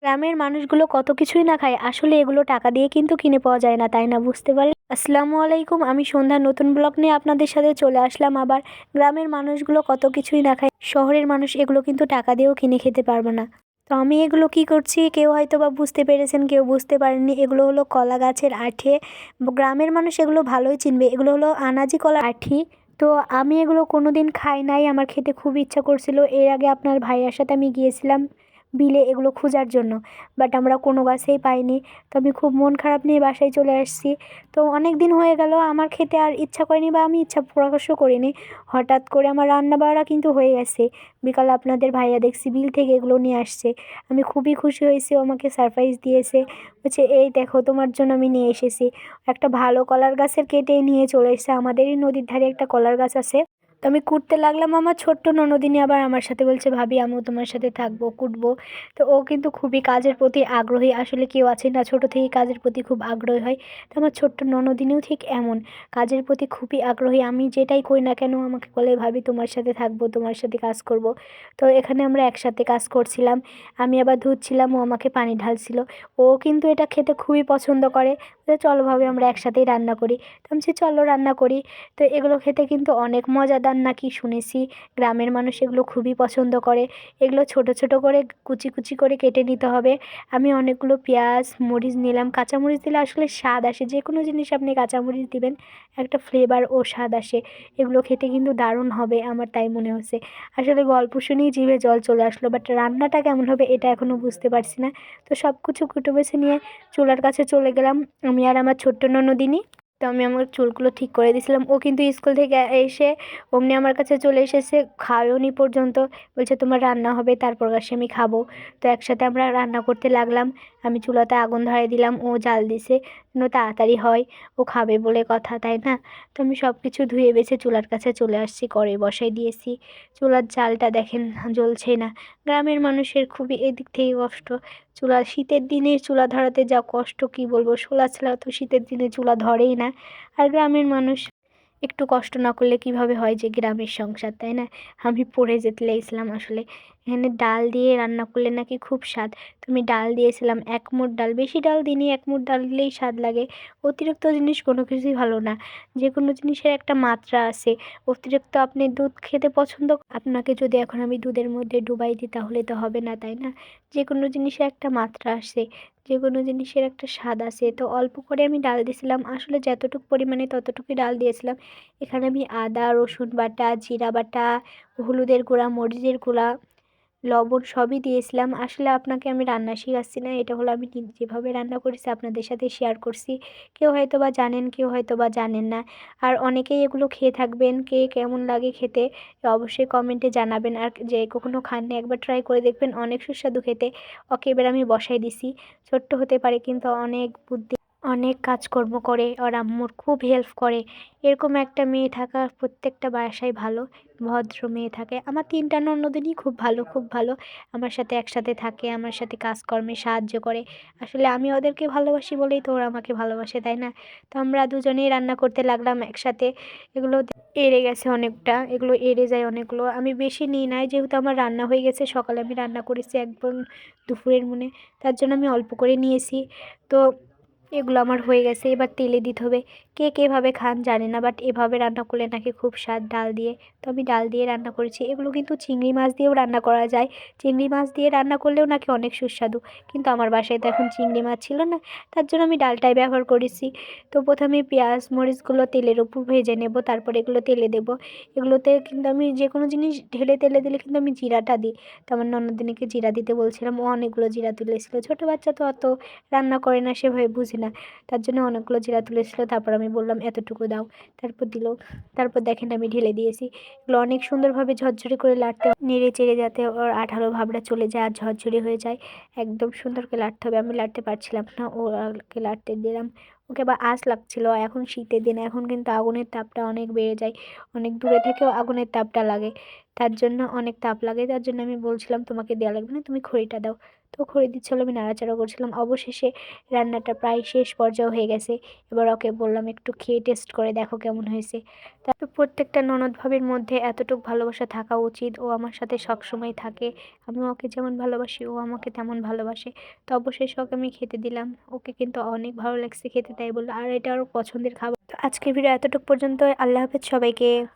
গ্রামের মানুষগুলো কত কিছুই না খায়, আসলে এগুলো টাকা দিয়ে কিন্তু কিনে পাওয়া যায় না, তাই না? বুঝতে পারলে। আসসালামু আলাইকুম, আমি সন্ধ্যা নতুন ব্লগ নিয়ে আপনাদের সাথে চলে আসলাম আবার। গ্রামের মানুষগুলো কত কিছুই না খায়, শহরের মানুষ এগুলো কিন্তু টাকা দিয়েও কিনে খেতে পারবে না। তো আমি এগুলো কি করছি, কেউ হয়তো বা বুঝতে পেরেছেন, কেউ বুঝতে পারেননি। এগুলো হলো কলা গাছের আঠে। গ্রামের মানুষ এগুলো ভালোই চিনবে, এগুলো হলো আনাজি কলা আঠি। তো আমি এগুলো কোনোদিন খাই নাই, আমার খেতে খুব ইচ্ছা করছিল। এর আগে আপনার ভাইয়ার সাথে আমি গিয়েছিলাম বিলে এগুলো খোঁজার জন্য, বাট আমরা কোনো গাছেই পাইনি। তো আমি খুব মন খারাপ নিয়ে বাসায় চলে আসছি। তো অনেক দিন হয়ে গেল, আমার খেতে আর ইচ্ছা করেনি বা আমি ইচ্ছা প্রকাশও করিনি। হঠাৎ করে আমার রান্না বাড়া কিন্তু হয়ে গেছে। বিকালে আপনাদের ভাইয়া দেখছি বিল থেকে এগুলো নিয়ে আসছে। আমি খুবই খুশি হয়েছি, ও আমাকে সারপ্রাইজ দিয়েছে। বলছে এই দেখো তোমার জন্য আমি নিয়ে এসেছি। একটা ভালো কলার গাছের কেটে নিয়ে চলে এসেছে। আমাদেরই নদীর ধারে একটা কলার গাছ আছে। তো আমি কুটতে লাগলাম, আমার ছোট্ট ননদিনী আবার আমার সাথে বলছে ভাবি আমিও তোমার সাথে থাকবো, কুটবো। তো ও কিন্তু খুবই কাজের প্রতি আগ্রহী। আসলে কেউ আছে না ছোট থেকেই কাজের প্রতি খুব আগ্রহী হয়, তো আমার ছোট্ট ননদিনীও ঠিক এমন কাজের প্রতি খুবই আগ্রহী। আমি যেটাই করি না কেন আমাকে বলে ভাবি তোমার সাথে থাকবো, তোমার সাথে কাজ করব। তো এখানে আমরা একসাথে কাজ করছিলাম। আমি আবার ধুচ্ছিলাম, ও আমাকে পানি ঢালছিল। ও কিন্তু এটা খেতে খুবই পছন্দ করে। তো চলো ভাবি আমরা একসাথেই রান্না করি। তো আমি বলছি, চলো রান্না করি। তো এগুলো খেতে কিন্তু অনেক মজাদার নাকি শুনেছি। গ্রামের মানুষ এগুলো খুবই পছন্দ করে। এগুলো ছোট ছোট করে কুচি কুচি করে কেটে নিতে হবে। আমি অনেকগুলো পেঁয়াজ মরিচ নিলাম। কাঁচামরিচ দিলে আসলে স্বাদ আসে, যে কোনো জিনিস আপনি কাঁচামরিচ দিবেন একটা ফ্লেভার ও স্বাদ আসে। এগুলো খেতে কিন্তু দারুণ হবে, আমার তাই মনে হচ্ছে। আসলে গল্প শুনেই জিভে জল চলে আসলো, বাট রান্নাটা কেমন হবে এটা এখনও বুঝতে পারছি না। তো সব কিছু কুটে বেছে নিয়ে চুলার কাছে চলে গেলাম, আমি আর আমার ছোট্ট ননদিনী। তো আমি আমার চুলগুলো ঠিক করে দিয়েছিলাম। ও কিন্তু স্কুল থেকে এসে অমনি আমার কাছে চলে এসেছে, খাওয়াওনি পর্যন্ত। বলছে তোমার রান্না হবে তারপর আসে আমি খাবো। তো একসাথে আমরা রান্না করতে লাগলাম। আমি চুলাতে আগুন ধরিয়ে দিলাম, ও জাল দিছে যেন তাড়াতাড়ি হয়। ও খাবে বলে কথা, তাই না? তো আমি সব কিছু ধুয়ে বেছে চুলার কাছে চলে আসছি, কড়াই বসাই দিয়েছি। চুলার জালটা দেখেন জ্বলছেই না। গ্রামের মানুষের খুবই এদিক থেকে কষ্ট। চুলা শীতের দিনে চুলা ধরাতে যা কষ্ট কি বলবো, শোলা ছাড়া তো শীতের দিনে চুলা ধরেই না। আর গ্রামের মানুষ একটু কষ্ট না করলে কিভাবে হয় যে গ্রামের সংসার, তাই না? আমি পড়ে যেতে লেগেছিলাম আসলে। এখানে ডাল দিয়ে রান্না করলে নাকি খুব স্বাদ। তো আমি ডাল দিয়েছিলাম 1 মুঠ ডাল, বেশি ডাল দিইনি, 1 মুঠ ডাল দিলেই স্বাদ লাগে। অতিরিক্ত জিনিস কোনো কিছুই ভালো না। যে কোনো জিনিসের একটা মাত্রা আছে। অতিরিক্ত আপনি দুধ খেতে পছন্দ, আপনাকে যদি এখন আমি দুধের মধ্যে ডুবাই দিই তাহলে তো হবে না, তাই না? যে কোনো জিনিসের একটা মাত্রা আছে, যে কোনো জিনিসের একটা স্বাদ আছে। তো অল্প করে আমি ডাল দিয়েছিলাম, আসলে যতটুকু পরিমাণে ততটুকুই ডাল দিয়েছিলাম। এখানে আমি আদা রসুন বাটা, জিরা বাটা, হলুদের গুঁড়া, মরিচের গুঁড়া, লবণ সবই দিয়েছিলাম। আসলে আপনাকে আমি রান্না শেখাচ্ছি না, এটা হলো আমি যেভাবে রান্না করেছি আপনাদের সাথে শেয়ার করছি। কেউ হয়তো বা জানেন, কেউ হয়তো বা জানেন না। আর অনেকেই এগুলো খেয়ে থাকবেন, কে কেমন লাগে খেতে অবশ্যই কমেন্টে জানাবেন। আর যে কখনো খাননি একবার ট্রাই করে দেখবেন, অনেক সুস্বাদু খেতে। ওকে এবার আমি বসাই দিছি। ছোট্ট হতে পারে কিন্তু অনেক বুদ্ধি, অনেক কাজকর্ম করে, ওর আম্মুর খুব হেল্প করে। এরকম একটা মেয়ে থাকা প্রত্যেকটা বাসায় ভালো, ভদ্র মেয়ে থাকে। আমার 3টা ননদিনই খুব ভালো, খুব ভালো। আমার সাথে একসাথে থাকে, আমার সাথে কাজকর্মে সাহায্য করে। আসলে আমি ওদেরকে ভালোবাসি বলেই তো ওরা আমাকে ভালোবাসে, তাই না? তো আমরা দুজনেই রান্না করতে লাগলাম একসাথে। এগুলো এড়ে গেছে অনেকটা, এগুলো এড়ে যায় অনেকগুলো। আমি বেশি নিই নাই, যেহেতু আমার রান্না হয়ে গেছে। সকালে আমি রান্না করেছি একদম দুপুরের মনে, তার জন্য আমি অল্প করে নিয়েছি। তো এগুলো আমার হয়ে গেছে, এবার তেলে দিতে হবে। কে কীভাবে খান জানি না, বাট এভাবে রান্না করলে নাকি খুব স্বাদ ডাল দিয়ে। তো আমি ডাল দিয়ে রান্না করেছি। এগুলো কিন্তু চিংড়ি মাছ দিয়েও রান্না করা যায়। চিংড়ি মাছ দিয়ে রান্না করলেও নাকি অনেক সুস্বাদু, কিন্তু আমার বাসায় তো এখন চিংড়ি মাছ ছিল না, তার জন্য আমি ডালটাই ব্যবহার করেছি। তো প্রথমে পেঁয়াজ মরিচগুলো তেলের উপর ভেজে নেব, তারপর এগুলো তেলে দেব। এগুলোতে কিন্তু আমি যে কোনো জিনিস ঢেলে তেলে দিলে কিন্তু আমি জিরাটা দিই। তো আমার ননদিনীকে জিরা দিতে বলছিলাম, ও অনেকগুলো জিরা তুলেছিল। ছোটো বাচ্চা তো অত রান্না করে না, সেভাবে বুঝি না, তার জন্য অনেকগুলো জিরা তুলেছিল। তারপর আমি বললাম এতটুকু দাও, তারপর দিল। তারপর দেখেন আমি ঢেলে দিয়েছি। এগুলো অনেক সুন্দরভাবে ঝরঝরে করে লাড়তে হবে, নেড়ে চেড়ে যাতে ওর আঠালো ভাবটা চলে যায় আর ঝরঝরে হয়ে যায়। একদম সুন্দর করে লাড়তে হবে। আমি লাড়তে পারছিলাম না, ওকে লাড়তে দিলাম। ওকে আবার আঁচ লাগছিল। এখন শীতের দিন, এখন কিন্তু আগুনের তাপটা অনেক বেড়ে যায়, অনেক দূরে থেকেও আগুনের তাপটা লাগে। তার জন্য অনেক তাপ লাগে, তার জন্য আমি বলছিলাম তোমাকে দেওয়া লাগবে না, তুমি খড়িটা দাও। তো খড়ি দিচ্ছিল, আমি নাড়াচাড়া করছিলাম। অবশেষে রান্নাটা প্রায় শেষ পর্যায়ে হয়ে গেছে। এবার ওকে বললাম একটু খেয়ে টেস্ট করে দেখো কেমন হয়েছে। তো প্রত্যেকটা ননদ ভাবির মধ্যে এতটুক ভালোবাসা থাকা উচিত। ও আমার সাথে সবসময় থাকে, আমি ওকে যেমন ভালোবাসি ও আমাকে তেমন ভালোবাসে। তো অবশেষে ওকে আমি খেতে দিলাম। ওকে কিন্তু অনেক ভালো লাগছে খেতে, তাই বললো, আর এটা ওর পছন্দের খাবার। তো আজকের ভিডিও এতটুকু পর্যন্ত। আল্লাহ হাফেজ সবাইকে।